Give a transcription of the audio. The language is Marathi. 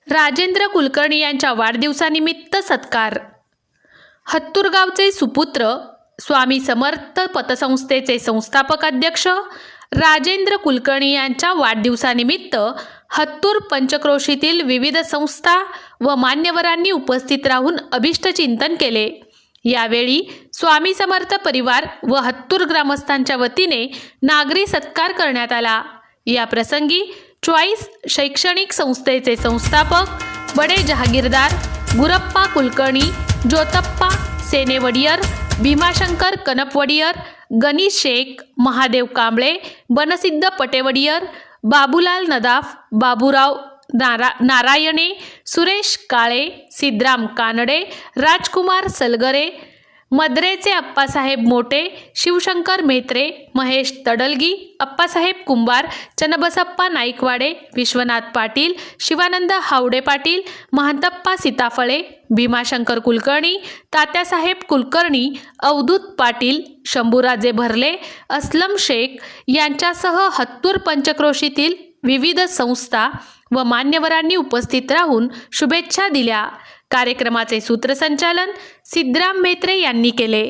राजेंद्र कुलकर्णी यांच्या वाढदिवसानिमित्त सत्कार। हत्तूर गावचे सुपुत्र स्वामी समर्थ पतसंस्थेचे संस्थापक अध्यक्ष राजेंद्र कुलकर्णी यांच्या वाढदिवसानिमित्त हत्तूर पंचक्रोशीतील विविध संस्था व मान्यवरांनी उपस्थित राहून अभिष्टचिंतन केले। यावेळी स्वामी समर्थ परिवार व हत्तूर ग्रामस्थांच्या वतीने नागरी सत्कार करण्यात आला। या प्रसंगी चॉईस शैक्षणिक संस्थेचे संस्थापक बडे जहागीरदार गुरप्पा कुलकर्णी, ज्योतप्पा सेनेवडियर, भीमाशंकर कनपवडियर, गणेश शेख, महादेव कांबळे, बनसिद्ध पटेवडियर, बाबूलाल नदाफ, बाबूराव नारायणे, सुरेश काळे, सिद्धराम कानडे, राजकुमार सलगरे, मद्रेचे अप्पासाहेब मोटे, शिवशंकर मेत्रे, महेश तडलगी, अप्पासाहेब कुंभार, चन्नबसप्पा नाईकवाडे, विश्वनाथ पाटील, शिवानंद हावडे पाटील, महंतप्पा सीताफळे, भीमाशंकर कुलकर्णी, तात्यासाहेब कुलकर्णी, अवधूत पाटील, शंभूराजे भरले, अस्लम शेख यांच्यासह हत्तूर पंचक्रोशीतील विविध संस्था व मान्यवरांनी उपस्थित राहून शुभेच्छा दिल्या। कार्यक्रमाचे सूत्रसंचालन सिद्धराम मेत्रे यांनी केले।